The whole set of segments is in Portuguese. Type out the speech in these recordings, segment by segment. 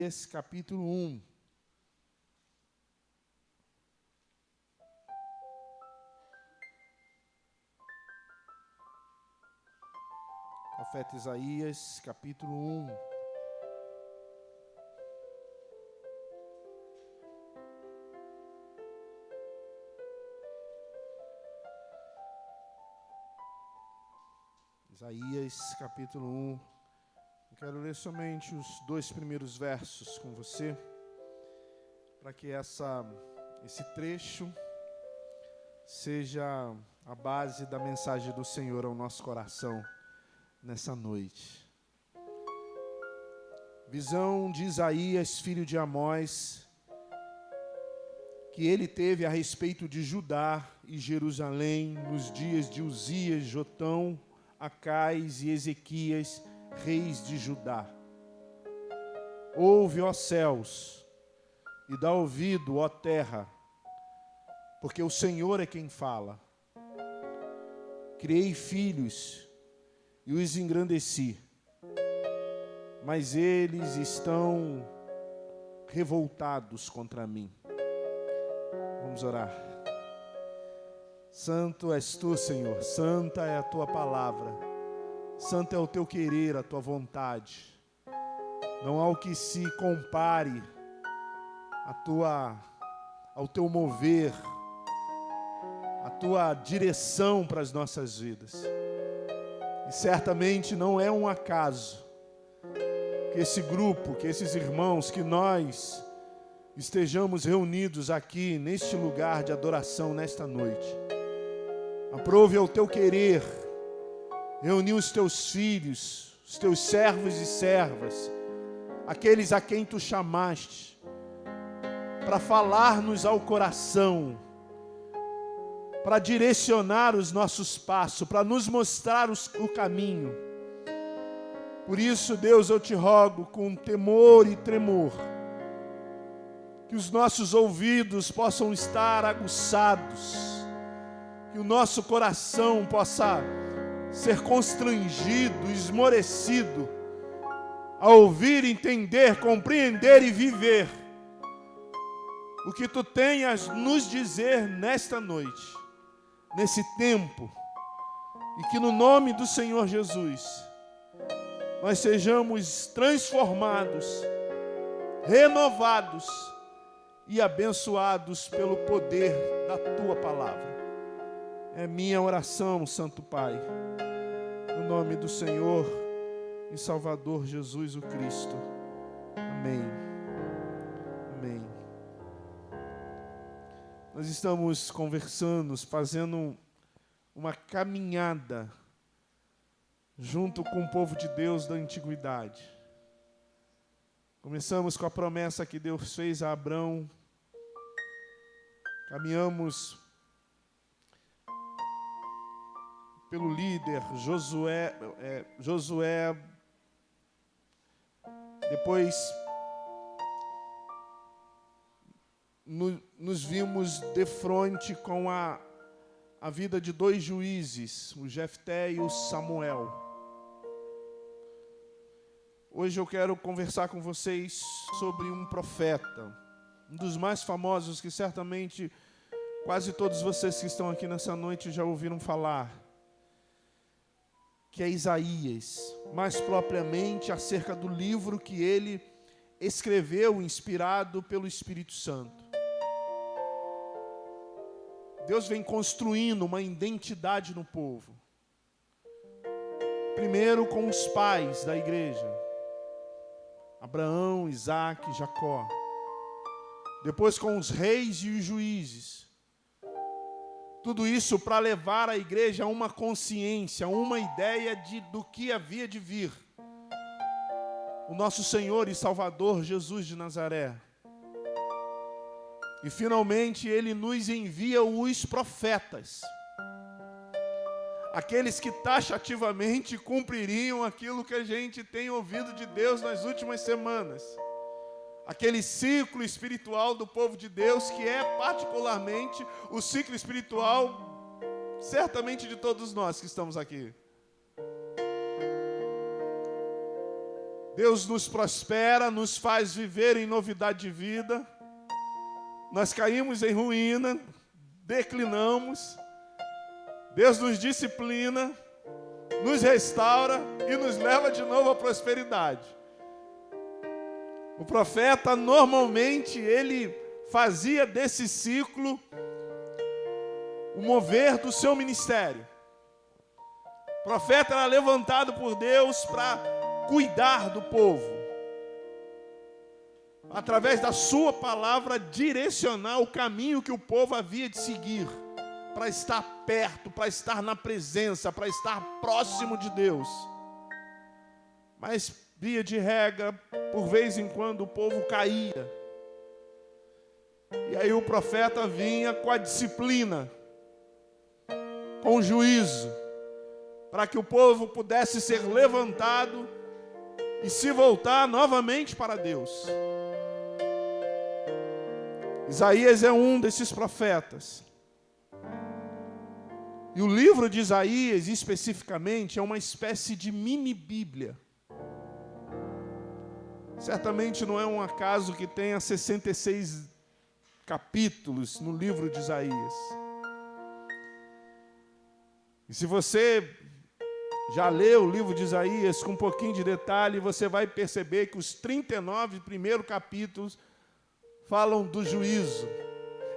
Isaías capítulo 1. Profeta Isaías capítulo 1. Isaías capítulo 1. Eu quero ler somente os 2 primeiros versos com você, para que esse trecho seja a base da mensagem do Senhor ao nosso coração nessa noite. Visão de Isaías, filho de Amós, que ele teve a respeito de Judá e Jerusalém nos dias de Uzias, Jotão, Acais e Ezequias, reis de Judá. Ouve, ó céus, e dá ouvido, ó terra, porque o Senhor é quem fala. Criei filhos e os engrandeci, mas eles estão revoltados contra mim. Vamos orar. Santo és tu, Senhor, santa é a tua palavra. Santo é o teu querer, a tua vontade. Não há o que se compare ao teu mover, a tua direção para as nossas vidas. E certamente não é um acaso que esse grupo, que esses irmãos, que nós estejamos reunidos aqui neste lugar de adoração nesta noite. Aprove ao teu querer reunir os teus filhos, os teus servos e servas, aqueles a quem tu chamaste, para falar-nos ao coração, para direcionar os nossos passos, para nos mostrar o caminho. Por isso, Deus, eu te rogo com temor e tremor, que os nossos ouvidos possam estar aguçados, que o nosso coração possa ser constrangido, esmorecido, a ouvir, entender, compreender e viver o que tu tenhas nos dizer nesta noite, nesse tempo, e que no nome do Senhor Jesus nós sejamos transformados, renovados e abençoados pelo poder da tua palavra. É minha oração, Santo Pai, no nome do Senhor e Salvador Jesus o Cristo. Amém. Amém. Nós estamos conversando, fazendo uma caminhada junto com o povo de Deus da antiguidade. Começamos com a promessa que Deus fez a Abrão. Caminhamos pelo líder Josué, depois nos vimos de frente com a vida de 2 juízes, o Jefté e o Samuel. Hoje eu quero conversar com vocês sobre um profeta, um dos mais famosos que certamente quase todos vocês que estão aqui nessa noite já ouviram falar, que é Isaías, mais propriamente acerca do livro que ele escreveu, inspirado pelo Espírito Santo. Deus vem construindo uma identidade no povo. Primeiro com os pais da igreja, Abraão, Isaque, Jacó. Depois com os reis e os juízes. Tudo isso para levar a igreja a uma consciência, a uma ideia do que havia de vir. O nosso Senhor e Salvador Jesus de Nazaré. E finalmente Ele nos envia os profetas. Aqueles que taxativamente cumpririam aquilo que a gente tem ouvido de Deus nas últimas semanas. Aquele ciclo espiritual do povo de Deus, que é particularmente o ciclo espiritual, certamente de todos nós que estamos aqui. Deus nos prospera, nos faz viver em novidade de vida. Nós caímos em ruína, declinamos. Deus nos disciplina, nos restaura e nos leva de novo à prosperidade. O profeta, normalmente, ele fazia desse ciclo o mover do seu ministério. O profeta era levantado por Deus para cuidar do povo. Através da sua palavra, direcionar o caminho que o povo havia de seguir, para estar perto, para estar na presença, para estar próximo de Deus. Mas, via de regra, por vez em quando o povo caía. E aí o profeta vinha com a disciplina, com o juízo, para que o povo pudesse ser levantado e se voltar novamente para Deus. Isaías é um desses profetas. E o livro de Isaías, especificamente, é uma espécie de mini-bíblia. Certamente não é um acaso que tenha 66 capítulos no livro de Isaías. E se você já leu o livro de Isaías com um pouquinho de detalhe, você vai perceber que os 39 primeiros capítulos falam do juízo.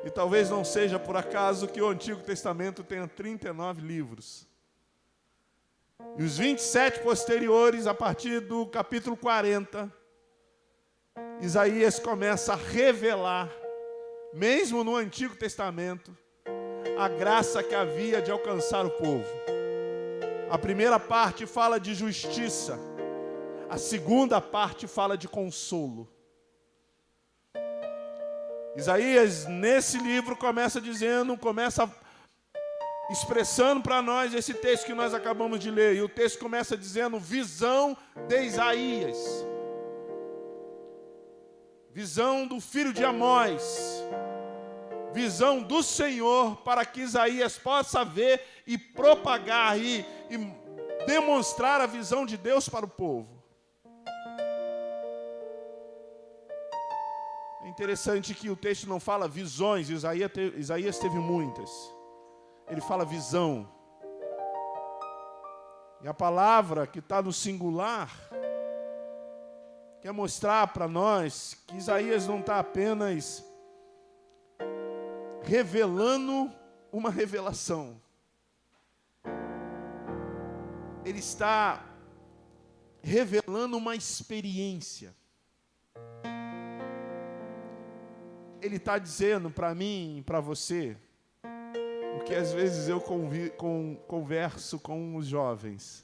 E talvez não seja por acaso que o Antigo Testamento tenha 39 livros. E os 27 posteriores, a partir do capítulo 40, Isaías começa a revelar, mesmo no Antigo Testamento, a graça que havia de alcançar o povo. A primeira parte fala de justiça, a segunda parte fala de consolo. Isaías, nesse livro, começa expressando para nós esse texto que nós acabamos de ler. E o texto começa dizendo, visão de Isaías. Visão do filho de Amós. Visão do Senhor, para que Isaías possa ver e propagar e demonstrar a visão de Deus para o povo. É interessante que o texto não fala visões, Isaías teve muitas. Ele fala visão. E a palavra que está no singular quer mostrar para nós que Isaías não está apenas revelando uma revelação. Ele está revelando uma experiência. Ele está dizendo para mim e para você, o que às vezes eu converso com os jovens.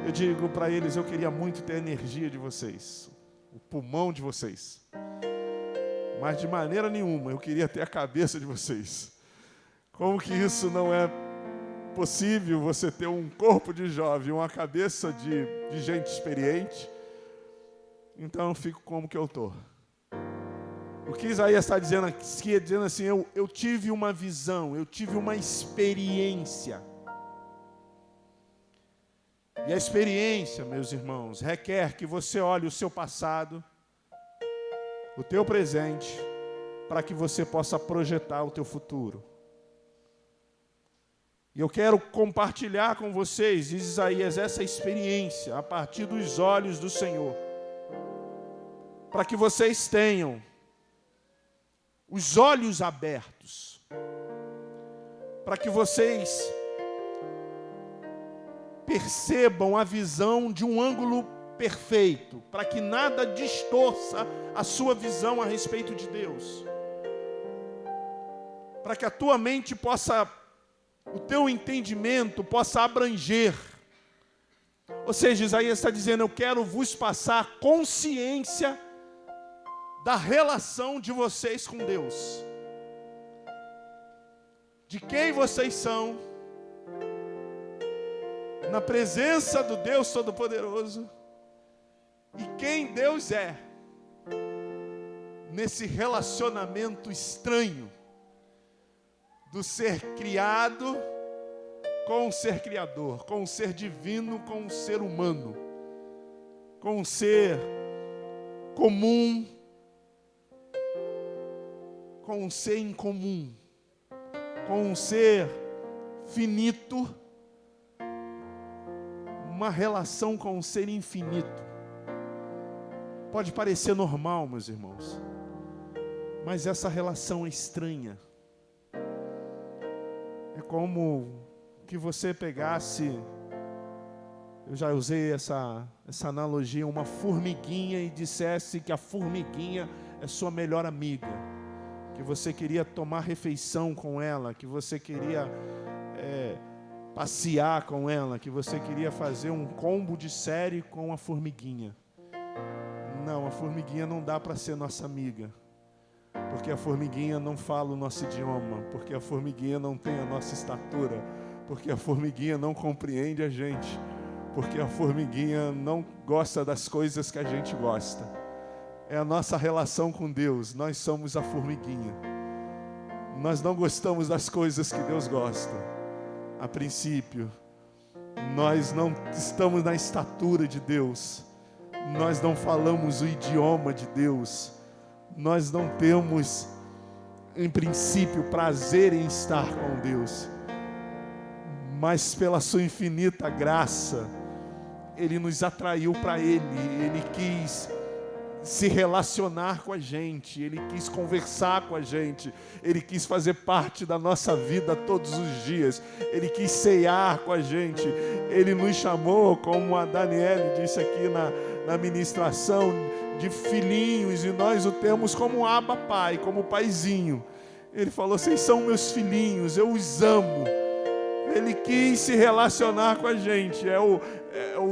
Eu digo para eles, eu queria muito ter a energia de vocês, o pulmão de vocês. Mas de maneira nenhuma, eu queria ter a cabeça de vocês. Como que isso não é possível, você ter um corpo de jovem, uma cabeça de gente experiente? Então eu fico como que eu estou. O que Isaías está dizendo aqui é dizendo assim, eu tive uma visão, eu tive uma experiência. E a experiência, meus irmãos, requer que você olhe o seu passado, o teu presente, para que você possa projetar o teu futuro. E eu quero compartilhar com vocês, diz Isaías, essa experiência a partir dos olhos do Senhor, para que vocês tenham os olhos abertos, para que vocês percebam a visão de um ângulo perfeito, para que nada distorça a sua visão a respeito de Deus, para que a tua mente possa, o teu entendimento possa abranger. Ou seja, Isaías está dizendo, eu quero vos passar consciência da relação de vocês com Deus, de quem vocês são, na presença do Deus Todo-Poderoso, e quem Deus é, nesse relacionamento estranho, do ser criado com o ser criador, com o ser divino, com o ser humano. com um ser comum, com um ser incomum, com um ser finito, uma relação com um ser infinito. Pode parecer normal, meus irmãos, mas essa relação é estranha. É como que você pegasse, eu já usei essa analogia, uma formiguinha e dissesse que a formiguinha é sua melhor amiga, que você queria tomar refeição com ela, que você queria passear com ela, que você queria fazer um combo de série com a formiguinha. Não, a formiguinha não dá para ser nossa amiga, porque a formiguinha não fala o nosso idioma, porque a formiguinha não tem a nossa estatura, porque a formiguinha não compreende a gente, porque a formiguinha não gosta das coisas que a gente gosta. É a nossa relação com Deus, nós somos a formiguinha. Nós não gostamos das coisas que Deus gosta. A princípio, nós não estamos na estatura de Deus, nós não falamos o idioma de Deus, nós não temos, em princípio, prazer em estar com Deus, mas pela sua infinita graça, Ele nos atraiu para Ele, Ele quis se relacionar com a gente, Ele quis conversar com a gente, Ele quis fazer parte da nossa vida todos os dias, Ele quis ceiar com a gente, Ele nos chamou, como a Daniele disse aqui na ministração, de filhinhos, e nós o temos como Abba Pai, como paizinho. Ele falou: vocês são meus filhinhos, eu os amo. Ele quis se relacionar com a gente, é o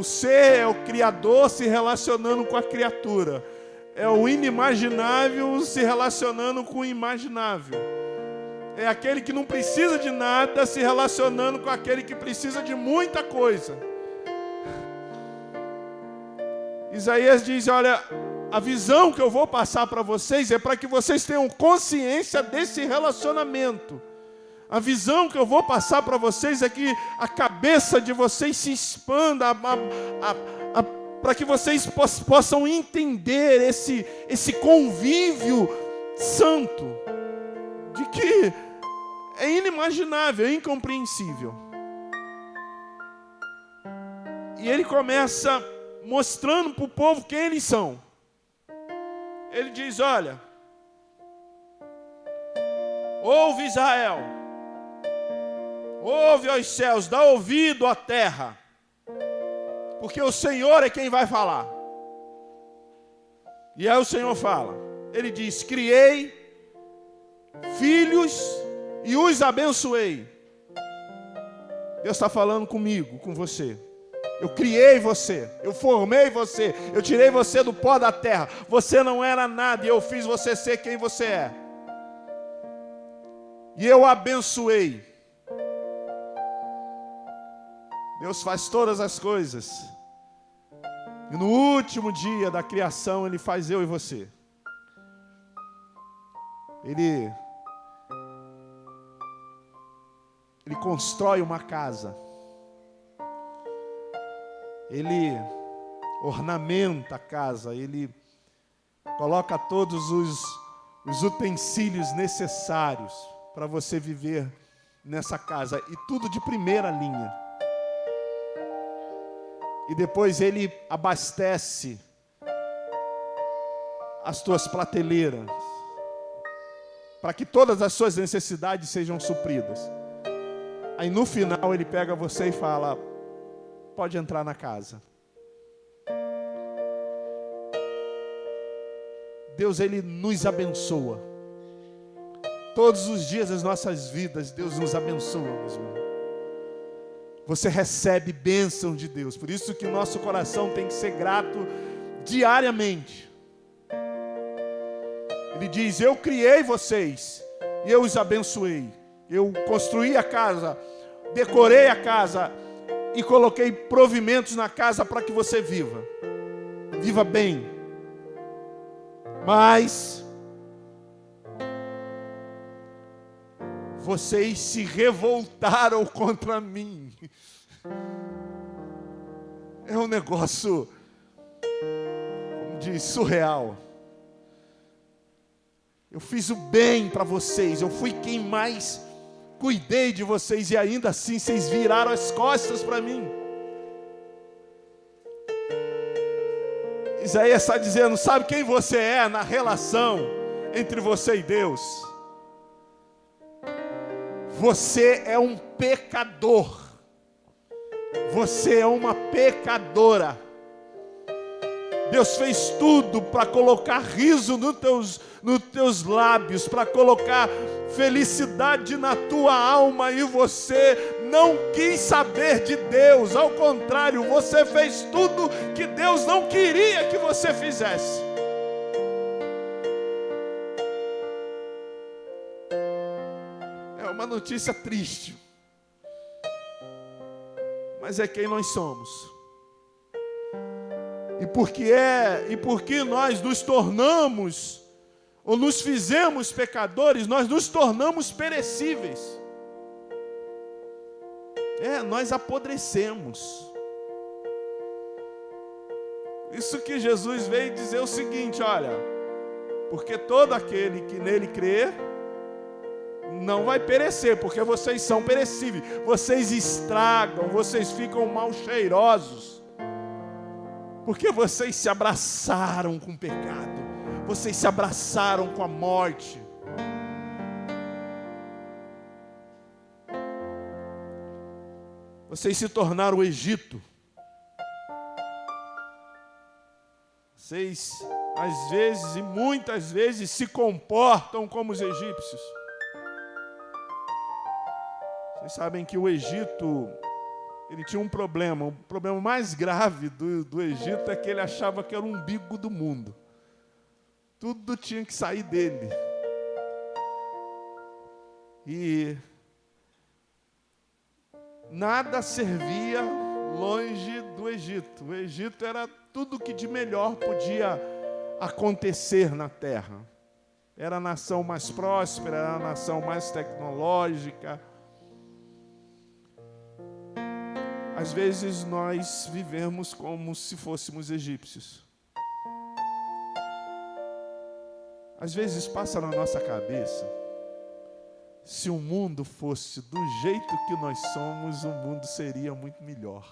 ser, é o Criador se relacionando com a criatura. É o inimaginável se relacionando com o imaginável. É aquele que não precisa de nada se relacionando com aquele que precisa de muita coisa. Isaías diz: olha, a visão que eu vou passar para vocês é para que vocês tenham consciência desse relacionamento. A visão que eu vou passar para vocês é que a cabeça de vocês se expanda, para que vocês possam entender esse convívio santo, de que é inimaginável, é incompreensível. E ele começa mostrando para o povo quem eles são. Ele diz: olha, ouve Israel, ouve aos céus, dá ouvido à terra, porque o Senhor é quem vai falar. E aí o Senhor fala, Ele diz: criei filhos e os abençoei. Deus está falando comigo, com você. Eu criei você, eu formei você, eu tirei você do pó da terra. Você não era nada e eu fiz você ser quem você é. E eu abençoei. Deus faz todas as coisas. E no último dia da criação, Ele faz eu e você. Ele constrói uma casa. Ele ornamenta a casa. Ele coloca todos os utensílios necessários para você viver nessa casa. E tudo de primeira linha. E depois Ele abastece as tuas prateleiras, para que todas as suas necessidades sejam supridas. Aí no final Ele pega você e fala: pode entrar na casa. Deus, Ele nos abençoa. Todos os dias das nossas vidas, Deus nos abençoa, meus irmãos. Você recebe bênção de Deus. Por isso que nosso coração tem que ser grato diariamente. Ele diz: eu criei vocês e eu os abençoei. Eu construí a casa, decorei a casa e coloquei provimentos na casa para que você viva. Viva bem. Mas vocês se revoltaram contra mim. É um negócio diz, surreal. Eu fiz o bem para vocês, eu fui quem mais cuidei de vocês e ainda assim vocês viraram as costas para mim. Isaías está dizendo, sabe quem você é na relação entre você e Deus? Você é um pecador. Você é uma pecadora. Deus fez tudo para colocar riso nos teus lábios, para colocar felicidade na tua alma, e você não quis saber de Deus. Ao contrário, você fez tudo que Deus não queria que você fizesse. É uma notícia triste, mas é quem nós somos. E porque nós nos tornamos, ou nos fizemos pecadores, nós nos tornamos perecíveis. Nós apodrecemos. Isso que Jesus veio dizer o seguinte, olha, porque todo aquele que nele crer, não vai perecer, porque vocês são perecíveis, vocês estragam, vocês ficam mal cheirosos. Porque vocês se abraçaram com o pecado. Vocês se abraçaram com a morte. Vocês se tornaram o Egito. Vocês, às vezes e muitas vezes, se comportam como os egípcios. Vocês sabem que o Egito, ele tinha um problema. O problema mais grave do Egito é que ele achava que era o umbigo do mundo. Tudo tinha que sair dele. E nada servia longe do Egito. O Egito era tudo que de melhor podia acontecer na terra. Era a nação mais próspera, era a nação mais tecnológica. Às vezes nós vivemos como se fôssemos egípcios. Às vezes passa na nossa cabeça, se o mundo fosse do jeito que nós somos, o mundo seria muito melhor.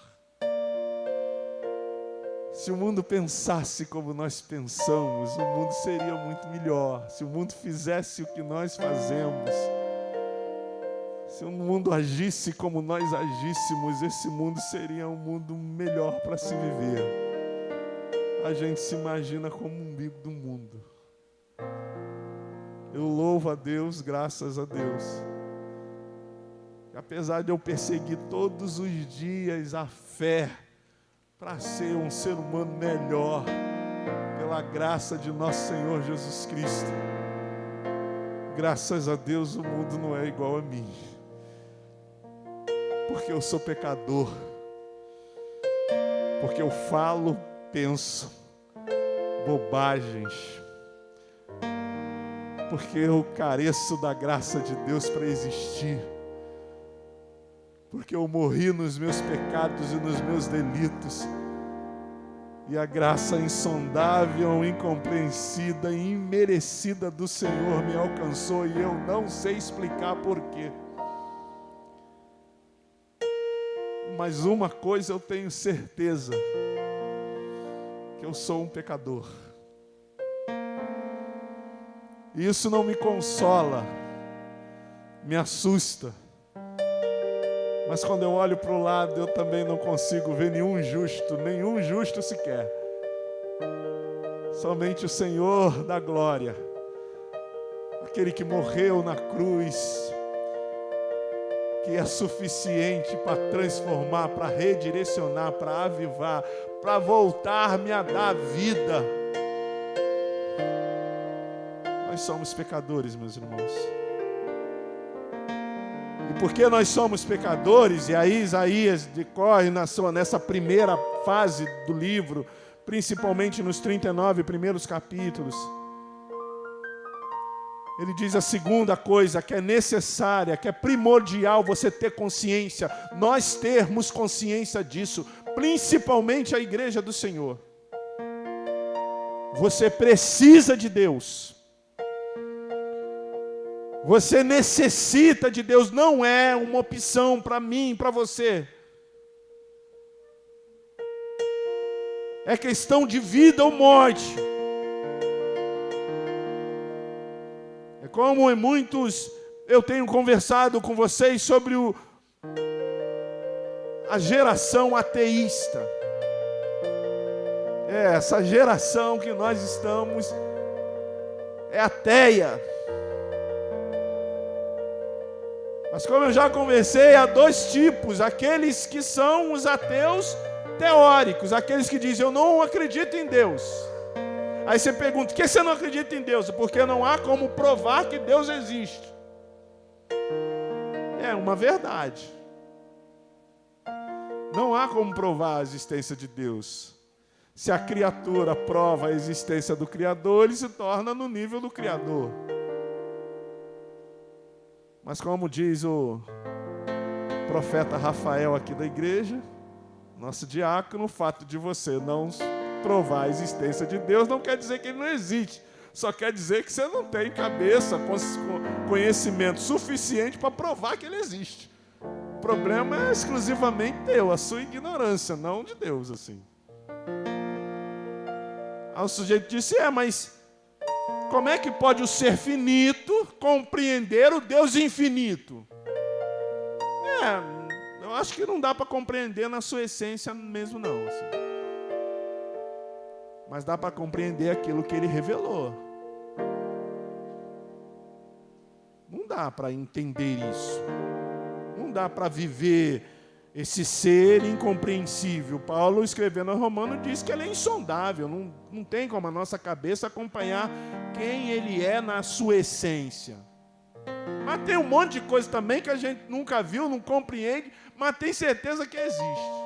Se o mundo pensasse como nós pensamos, o mundo seria muito melhor. Se o mundo fizesse o que nós fazemos, se o mundo agisse como nós agíssemos, esse mundo seria um mundo melhor para se viver. A gente se imagina como um umbigo do mundo. Eu louvo a Deus, graças a Deus. E apesar de eu perseguir todos os dias a fé para ser um ser humano melhor, pela graça de nosso Senhor Jesus Cristo, graças a Deus o mundo não é igual a mim. Porque eu sou pecador, porque eu falo, penso bobagens, porque eu careço da graça de Deus para existir, porque eu morri nos meus pecados e nos meus delitos, e a graça insondável, incompreensível e imerecida do Senhor me alcançou, e eu não sei explicar porquê. Mas uma coisa eu tenho certeza, que eu sou um pecador. E isso não me consola, me assusta. Mas quando eu olho para o lado, eu também não consigo ver nenhum justo sequer. Somente o Senhor da glória, aquele que morreu na cruz, que é suficiente para transformar, para redirecionar, para avivar, para voltar-me a dar vida. Nós somos pecadores, meus irmãos. E porque nós somos pecadores, e aí Isaías decorre nessa primeira fase do livro, principalmente nos 39 primeiros capítulos, ele diz a segunda coisa que é necessária, que é primordial você ter consciência, nós termos consciência disso, principalmente a igreja do Senhor. Você precisa de Deus. Você necessita de Deus. Não é uma opção para mim, para você. É questão de vida ou morte. É como em muitos eu tenho conversado com vocês sobre a geração ateísta. Essa geração que nós estamos é ateia. Mas como eu já conversei, há dois tipos: aqueles que são os ateus teóricos, aqueles que dizem, eu não acredito em Deus. Aí você pergunta, por que você não acredita em Deus? Porque não há como provar que Deus existe. É uma verdade. Não há como provar a existência de Deus. Se a criatura prova a existência do Criador, ele se torna no nível do Criador. Mas como diz o profeta Rafael aqui da igreja, nosso diácono, o fato de você não provar a existência de Deus não quer dizer que ele não existe. Só quer dizer que você não tem cabeça, conhecimento suficiente para provar que ele existe. O problema é exclusivamente teu, a sua ignorância, não de Deus, assim. Aí o sujeito disse, mas como é que pode o ser finito compreender o Deus infinito? Eu acho que não dá para compreender na sua essência mesmo, não. Assim. Mas dá para compreender aquilo que ele revelou. Não dá para entender isso. Não dá para viver esse ser incompreensível. Paulo, escrevendo a Romanos, diz que ele é insondável. Não tem como a nossa cabeça acompanhar quem ele é na sua essência. Mas tem um monte de coisa também que a gente nunca viu, não compreende, mas tem certeza que existe.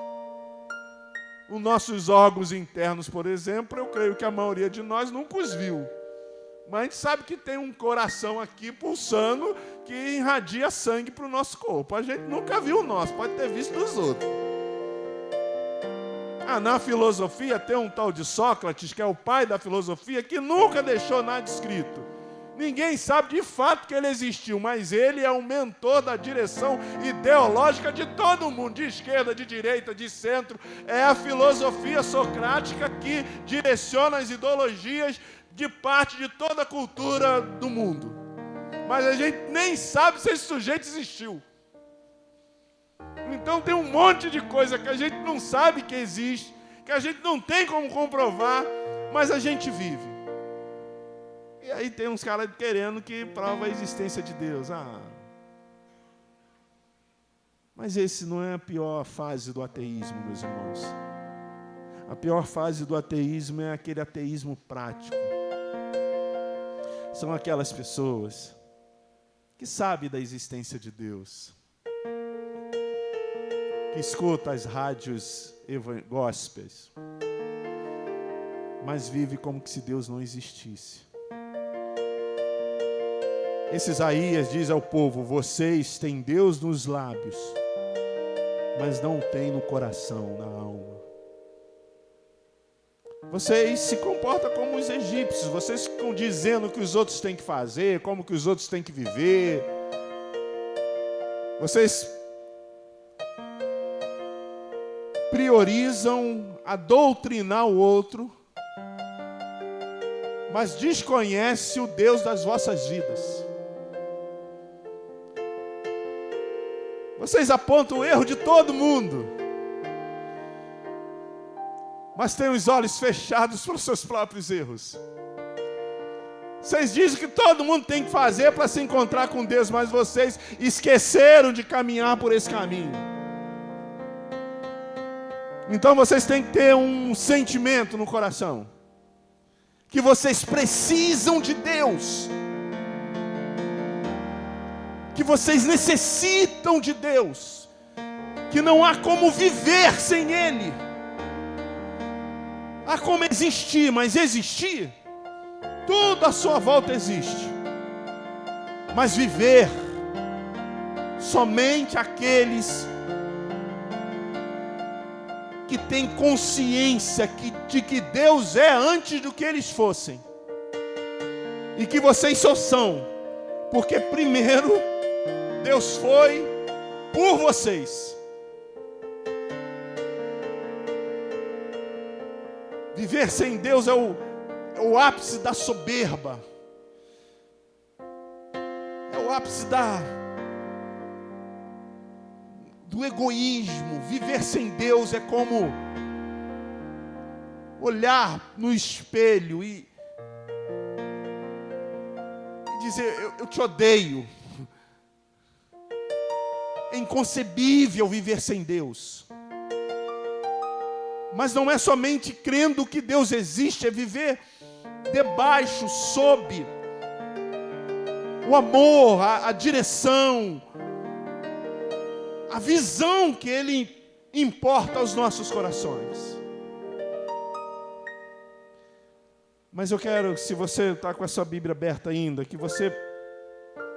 Os nossos órgãos internos, por exemplo, eu creio que a maioria de nós nunca os viu. Mas a gente sabe que tem um coração aqui pulsando que irradia sangue para o nosso corpo. A gente nunca viu o nosso, pode ter visto dos outros. Na filosofia tem um tal de Sócrates, que é o pai da filosofia, que nunca deixou nada escrito. Ninguém sabe de fato que ele existiu, mas ele é o mentor da direção ideológica de todo mundo, de esquerda, de direita, de centro. É a filosofia socrática que direciona as ideologias de parte de toda a cultura do mundo. Mas a gente nem sabe se esse sujeito existiu. Então tem um monte de coisa que a gente não sabe que existe, que a gente não tem como comprovar, mas a gente vive. E aí tem uns caras querendo que prova a existência de Deus. Mas esse não é a pior fase do ateísmo, meus irmãos. A pior fase do ateísmo é aquele ateísmo prático. São aquelas pessoas que sabem da existência de Deus, que escutam as rádios gospels, mas vive como se Deus não existisse. Esse Isaías diz ao povo, vocês têm Deus nos lábios, mas não têm no coração, na alma. Vocês se comportam como os egípcios, vocês ficam dizendo o que os outros têm que fazer, como que os outros têm que viver. Vocês priorizam a doutrinar o outro, mas desconhecem o Deus das vossas vidas. Vocês apontam o erro de todo mundo, mas têm os olhos fechados para os seus próprios erros. Vocês dizem que todo mundo tem que fazer para se encontrar com Deus, mas vocês esqueceram de caminhar por esse caminho. Então vocês têm que ter um sentimento no coração, que vocês precisam de Deus, que vocês necessitam de Deus, que não há como viver sem Ele. Há como existir, mas existir, tudo à sua volta existe. Mas viver, somente aqueles que têm consciência de que Deus é antes do que eles fossem. E que vocês só são, porque primeiro Deus foi por vocês. Viver sem Deus é o ápice da soberba. É o ápice do egoísmo. Viver sem Deus é como olhar no espelho e dizer, eu te odeio. É inconcebível viver sem Deus. Mas não é somente crendo que Deus existe, é viver debaixo, sob o amor, a direção, a visão que Ele importa aos nossos corações. Mas eu quero, se você está com a sua Bíblia aberta ainda, que você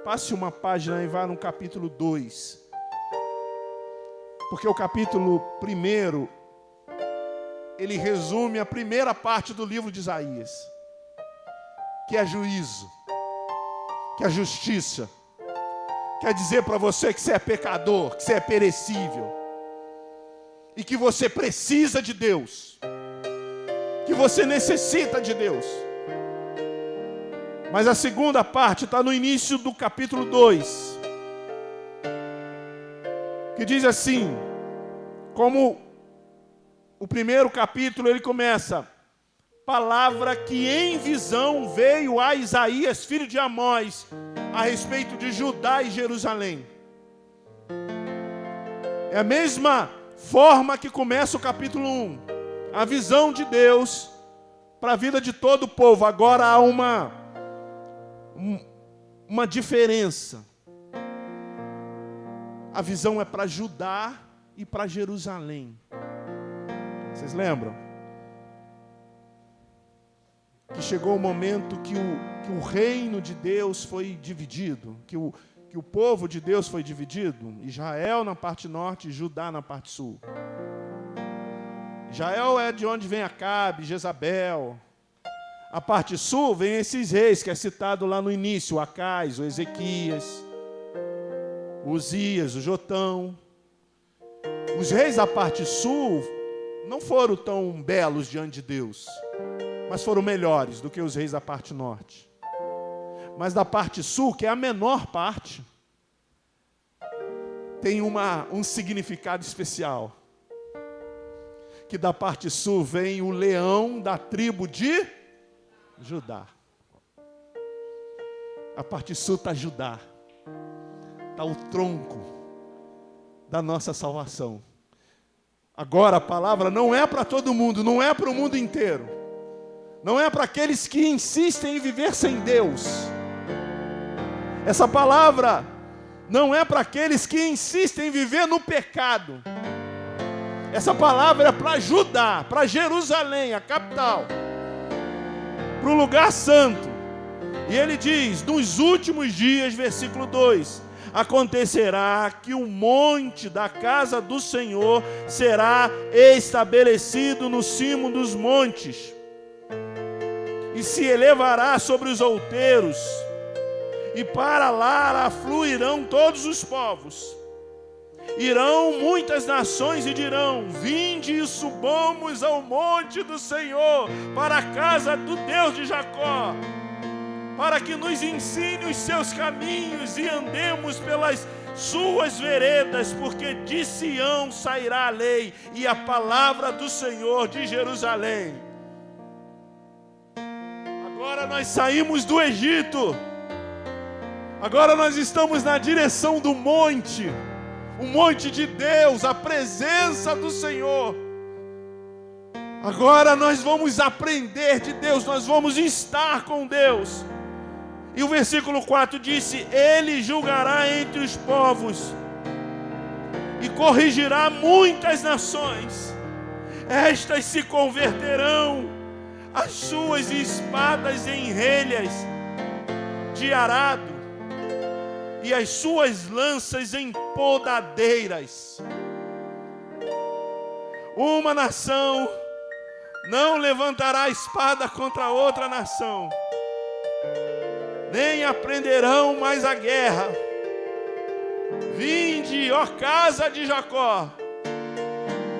passe uma página e vá no capítulo 2. Porque o capítulo 1, ele resume a primeira parte do livro de Isaías, que é juízo, que é justiça. Quer dizer para você que você é pecador, que você é perecível, e que você precisa de Deus, que você necessita de Deus. Mas a segunda parte está no início do capítulo 2, que diz assim, como o primeiro capítulo ele começa, palavra que em visão veio a Isaías, filho de Amós, a respeito de Judá e Jerusalém. É a mesma forma que começa o capítulo 1. A visão de Deus para a vida de todo o povo. Agora há uma diferença. A visão é para Judá e para Jerusalém. Vocês lembram? Que chegou o momento que o reino de Deus foi dividido, que o povo de Deus foi dividido, Israel na parte norte e Judá na parte sul. Israel é de onde vem Acabe, Jezabel. A parte sul vem esses reis que é citado lá no início, o Acais, o Ezequias, o Uzias, o Jotão. Os reis da parte sul não foram tão belos diante de Deus, mas foram melhores do que os reis da parte norte. Mas da parte sul, que é a menor parte, tem um significado especial. Que da parte sul vem o leão da tribo de Judá. A parte sul está Judá. Está o tronco da nossa salvação. Agora a palavra não é para todo mundo, não é para o mundo inteiro. Não é para aqueles que insistem em viver sem Deus. Essa palavra não é para aqueles que insistem em viver no pecado. Essa palavra é para Judá, para Jerusalém, a capital, para o lugar santo. E ele diz, nos últimos dias, versículo 2, acontecerá que o monte da casa do Senhor será estabelecido no cimo dos montes, e se elevará sobre os outeiros, e para lá afluirão todos os povos. Irão muitas nações e dirão, vinde e subamos ao monte do Senhor, para a casa do Deus de Jacó, para que nos ensine os seus caminhos e andemos pelas suas veredas, porque de Sião sairá a lei e a palavra do Senhor de Jerusalém. Agora nós saímos do Egito, agora nós estamos na direção do monte, o monte de Deus, a presença do Senhor. Agora nós vamos aprender de Deus, nós vamos estar com Deus. E o versículo 4 disse, ele julgará entre os povos e corrigirá muitas nações. Estas se converterão, as suas espadas em relhas de arado e as suas lanças em podadeiras. Uma nação não levantará espada contra outra nação, nem aprenderão mais a guerra. Vinde, ó casa de Jacó,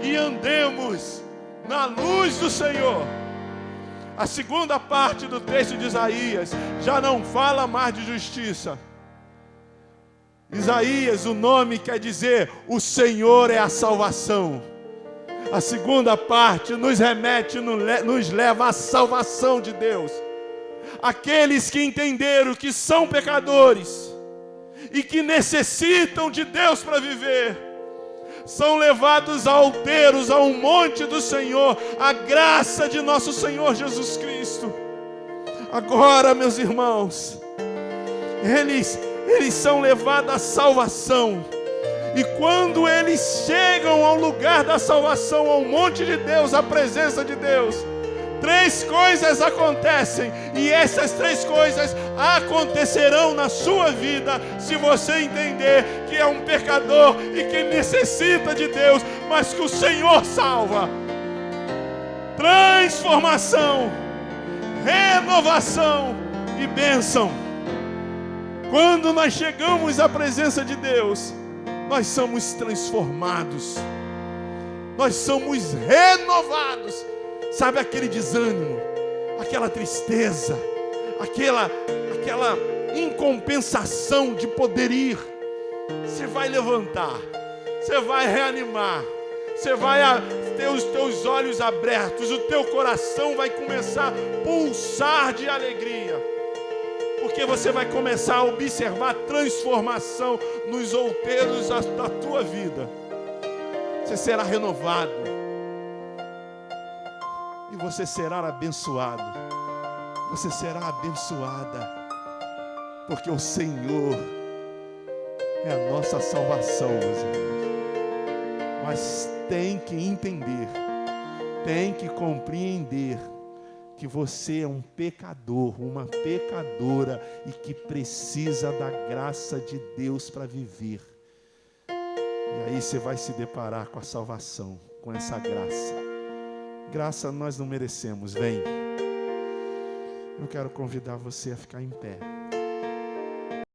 e andemos na luz do Senhor. A segunda parte do texto de Isaías já não fala mais de justiça. Isaías, o nome quer dizer: o Senhor é a salvação. A segunda parte nos remete, nos leva à salvação de Deus. Aqueles que entenderam que são pecadores e que necessitam de Deus para viver, são levados a alteiros, a um monte do Senhor, a graça de nosso Senhor Jesus Cristo. Agora, meus irmãos, eles são levados à salvação. E quando eles chegam ao lugar da salvação, ao monte de Deus, à presença de Deus, 3 coisas acontecem. E essas 3 coisas acontecerão na sua vida, se você entender que é um pecador e que necessita de Deus, mas que o Senhor salva. Transformação, renovação e bênção. Quando nós chegamos à presença de Deus, nós somos transformados, nós somos renovados. Sabe aquele desânimo, aquela tristeza, aquela incompensação de poder ir? Você vai levantar, você vai reanimar, você vai ter os teus olhos abertos, o teu coração vai começar a pulsar de alegria, porque você vai começar a observar a transformação nos outeiros da tua vida. Você será renovado. E você será abençoado. Você será abençoada. Porque o Senhor é a nossa salvação, meus irmãos. Mas tem que entender, tem que compreender que você é um pecador, uma pecadora e que precisa da graça de Deus para viver. E aí você vai se deparar com a salvação, com essa graça. Graça nós não merecemos. Vem. Eu quero convidar você a ficar em pé.